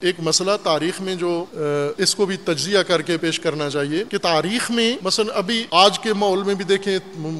ایک مسئلہ تاریخ میں جو اس کو بھی تجزیہ کر کے پیش کرنا چاہیے کہ تاریخ میں مثلا ابھی آج کے ماحول میں بھی دیکھیں،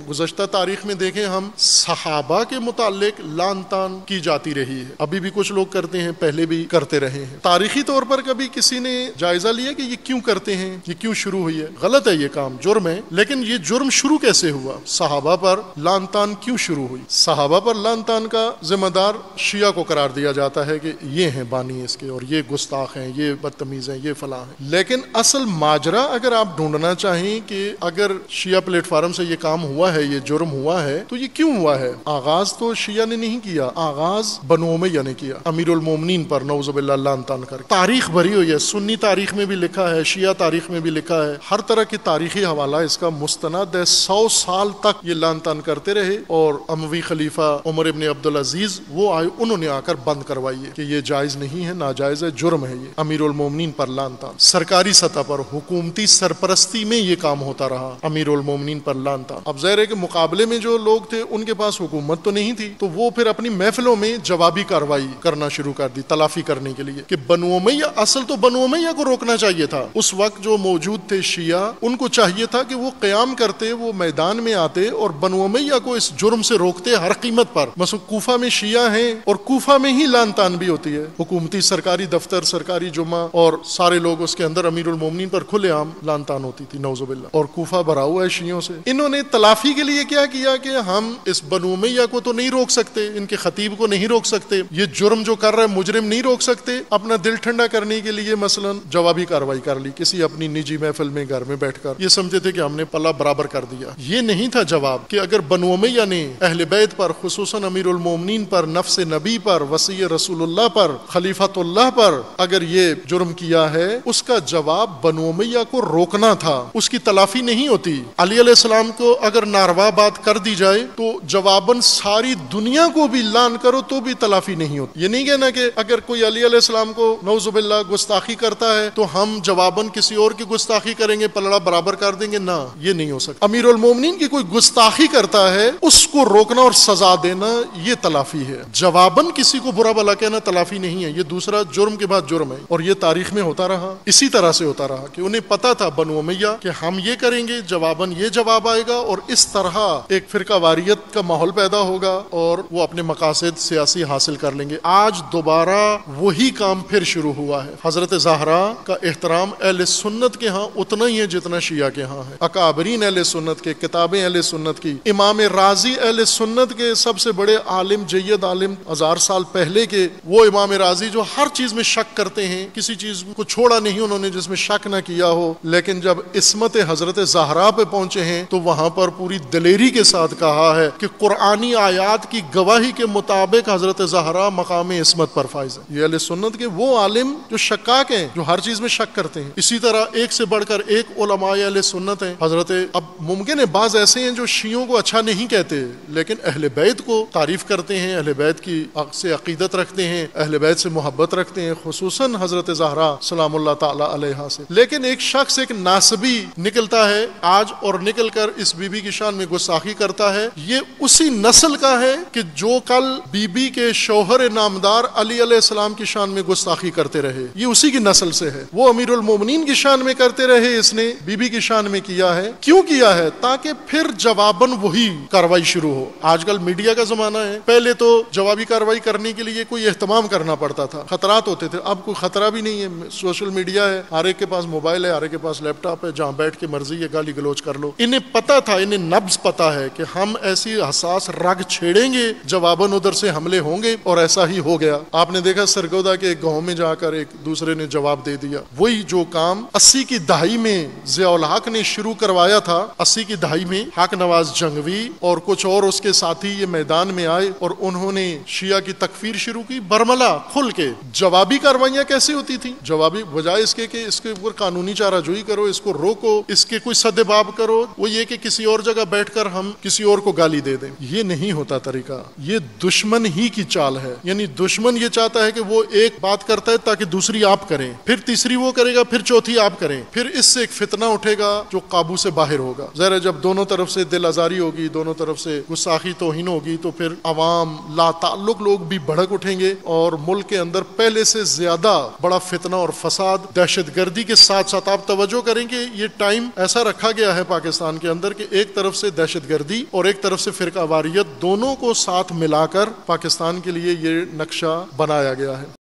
گزشتہ تاریخ میں دیکھیں، ہم صحابہ کے متعلق لعن طعن کی جاتی رہی ہے، ابھی بھی کچھ لوگ کرتے ہیں، پہلے بھی کرتے رہے ہیں۔ تاریخی طور پر کبھی کسی نے جائزہ لیا کہ یہ کیوں کرتے ہیں، یہ کیوں شروع ہوئی ہے؟ غلط ہے، یہ کام جرم ہے، لیکن یہ جرم شروع کیسے ہوا؟ صحابہ پر لعن طعن کیوں شروع ہوئی؟ صحابہ پر لعن طعن کا ذمہ دار شیعہ کو قرار دیا جاتا ہے کہ یہ ہیں بانی اس کے، اور یہ گستاخ ہیں، یہ بدتمیز ہیں، یہ فلاں ہیں۔ لیکن اصل ماجرا اگر آپ ڈھونڈنا چاہیں کہ اگر شیعہ پلیٹ فارم سے یہ کام ہوا ہے، یہ جرم ہوا ہے، تو یہ کیوں ہوا ہے؟ آغاز تو شیعہ نے نہیں کیا، آغاز بنو امیہ نے کیا، امیر المومنین پر نعوذ باللہ لعن طعن کر۔ تاریخ بھری ہوئی ہے، سنی تاریخ میں بھی لکھا ہے، شیعہ تاریخ میں بھی لکھا ہے، ہر طرح کی تاریخی حوالہ اس کا مستند ہے۔ 100 سال تک یہ لعن طعن کرتے رہے، اور اموی خلیفہ عمر ابن عبدالعزیز وہ آئے، انہوں نے آ کر بند کروائی ہے کہ یہ جائز نہیں ہے، ناجائز ہے، جرم ہے۔ یہ امیر المومنین پر لعن طعن، سرکاری سطح پر حکومتی سرپرستی میں یہ کام ہوتا رہا، امیر المومنین پر لعن طعن۔ اب ظاہر ہے کہ مقابلے میں جو لوگ تھے ان کے پاس حکومت تو نہیں تھی، تو وہ پھر اپنی محفلوں میں جوابی کارروائی کرنا شروع کر دی تلافی کرنے کے لیے، کہ بنو امیہ، اصل تو بنو امیہ کو روکنا چاہیے تھا۔ اس وقت جو موجود تھے شیعہ، ان کو چاہیے تھا کہ وہ قیام کرتے، وہ میدان میں آتے اور بنو امیہ کو اس جرم سے روکتے ہر قیمت پر۔ مثلا کوفہ میں شیعہ ہیں اور کوفہ میں ہی لعن طعن بھی ہوتی ہے، حکومتی سرکاری دفتر، سرکاری جمعہ، اور سارے لوگ اس کے اندر امیر المومنین پر کھلے عام لعن طعن ہوتی تھی، نعوذ باللہ۔ اور کوفہ بھرا ہوا ہے شیعوں سے۔ انہوں نے تلافی کے لیے کیا کیا کہ ہم اس بنو امیہ کو تو نہیں روک سکتے، ان کے خطیب کو نہیں روک سکتے، یہ جرم جو کر رہا ہے مجرم نہیں روک سکتے، اپنا دل ٹھنڈا کرنے کے لیے مثلا جوابی کارروائی کر لی کسی اپنی نجی محفل میں گھر میں بیٹھ کر۔ یہ سمجھتے تھے کہ ہم نے پلہ برابر کر دیا۔ یہ نہیں تھا جواب کہ اگر بنو امیہ نے اہل بیت پر، خصوصاً امیر المومنین پر، نفس نبی پر، وصی رسول اللہ پر، خلیفۃ اللہ پر اگر یہ جرم کیا ہے، اس کا جواب بنو امیہ کو روکنا تھا، اس کی تلافی نہیں ہوتی۔ علی علیہ السلام کو اگر ناروا بات کر دی جائے تو جواباً ساری دنیا کو بھی لعن کرو تو بھی تلافی نہیں ہوتی۔ یہ نہیں کہنا کہ اگر کوئی علی علیہ السلام کو نعوذ باللہ گستاخی کرتا ہے تو ہم جواباً کسی اور کی گستاخی کریں گے، پلڑا برابر کر دیں گے، نہ، یہ نہیں ہو سکتا۔ امیر المومنین کی کوئی گستاخی کرتا ہے، اس کو روکنا اور سزا دینا، یہ تلافی ہے۔ جواباً کسی کو برا بھلا کہنا تلافی نہیں ہے، یہ دوسرا جرم کے بعد جرم ہے، اور یہ تاریخ میں ہوتا رہا، اسی طرح سے ہوتا رہا کہ انہیں پتا تھا بنو امیہ کہ ہم یہ کریں گے، جواباً یہ جواب آئے گا، اور اس طرح ایک فرقہ واریت کا ماحول پیدا ہوگا اور وہ اپنے مقاصد سیاسی حاصل کر لیں گے۔ آج دوبارہ وہی کام پھر شروع ہوا ہے۔ حضرت زہرا کا احترام اہل سنت کے ہاں اتنا ہی ہے جتنا شیعہ کے ہاں ہے۔ اکابرین اہل سنت کے، کتابیں اہل سنت کی، امام رازی اہل سنت کے سب سے بڑے عالم، جید عالم، 1000 سال پہلے کے، وہ امام رازی جو ہر چیز میں شک کرتے ہیں، کسی چیز کو چھوڑا نہیں انہوں نے جس میں شک نہ کیا ہو، لیکن جب عصمت حضرت زہرا پہ پہنچے ہیں تو وہاں پر پوری دلیری کے ساتھ کہا ہے کہ قرآنی آیات کی گواہی کے مطابق حضرت زہرا مقام عصمت پر فائز ہے۔ یہ اہل سنت کے وہ عالم جو شکاک ہیں، جو ہر چیز میں شک کرتے ہیں۔ اسی طرح ایک سے بڑھ کر ایک علماء اہل سنت ہیں۔ حضرت، اب ممکن ہے بعض ایسے ہیں جو شیعوں کو اچھا نہیں کہتے، لیکن اہل بیت کو تعریف کرتے ہیں، اہل بیت کی سے عقیدت رکھتے ہیں، اہل بیت سے محبت رکھتے ہیں، خصوصاً حضرت زہرا سلام اللہ تعالی علیہا سے۔ لیکن ایک شخص، ایک ناسبی نکلتا ہے آج اور نکل کر اس بی بی کی شان میں گستاخی کرتا ہے، یہ اسی نسل کا ہے کہ جو کل بی بی کے شوہر نامدار علی علیہ السلام کی شان میں گستاخی کرتے رہے، یہ اسی کی نسل سے ہے۔ وہ امیر المومنین کی شان میں کرتے رہے، اس نے بی بی کی شان میں کیا ہے۔ کیوں کیا ہے؟ تاکہ پھر جواباً وہی کارروائی شروع ہو۔ آج کل میڈیا کا زمانہ ہے، پہلے تو جوابی کارروائی کرنے کے لیے کوئی اہتمام کرنا پڑتا تھا، خطرات ہوتے تھے، اب کوئی خطرہ بھی نہیں ہے، سوشل میڈیا ہے، ہر ایک کے پاس موبائل ہے، ہر ایک کے پاس لیپ ٹاپ ہے، جہاں بیٹھ کے مرضی ہے گالی گلوچ کر لو۔ انہیں پتا تھا، انہیں نبض پتا ہے کہ ہم ایسی حساس رگ چھیڑیں گے، جواباً ادھر سے حملے ہوں گے، اور ایسا ہی ہو گیا۔ آپ نے دیکھا سرگودا کے ایک گاؤں میں جا کر ایک دوسرے نے جواب دے دیا، وہی جو کام 80 کی دہائی میں ضیاء الحق نے شروع کروایا تھا۔ 80 کی دہائی میں حق نواز جنگوی اور کچھ اور اس کے ساتھی یہ میدان میں آئے اور انہوں نے شیعہ کی تکفیر شروع کی، برملا کھل کے۔ جوابی کاروائیاں کیسے ہوتی تھیں؟ جوابی بجائے اس کے کہ اس کے اوپر قانونی چارہ جوئی کرو، اس کو روکو، اس کے کوئی سد باب کرو، وہ یہ کہ کسی اور جگہ بیٹھ کر ہم کسی اور کو گالی دے دیں، یہ نہیں ہوتا طریقہ۔ یہ دشمن ہی کی چال ہے، یعنی دشمن یہ چاہتا ہے کہ وہ ایک بات کرتا ہے تاکہ دوسری آپ کریں، پھر تیسری وہ کرے گا، پھر چوتھی آپ کریں، پھر اس سے ایک فتنہ اٹھے گا جو قابو سے باہر ہوگا۔ ظاہر ہے جب دونوں طرف سے دل آزاری ہوگی، دونوں طرف سے گستاخی توہین ہوگی، تو پھر عوام لا تعلق لوگ بھی بھڑک اٹھیں گے، اور ملک کے اندر پہلے سے زیادہ بڑا فتنہ اور فساد دہشت گردی کے ساتھ ساتھ آپ توجہ کریں کہ یہ ٹائم ایسا رکھا گیا ہے پاکستان کے اندر کہ ایک طرف سے دہشت گردی اور ایک طرف سے فرقہ واریت دونوں کو ساتھ ملا کر پاکستان کے لیے یہ نقشہ بنایا گیا ہے.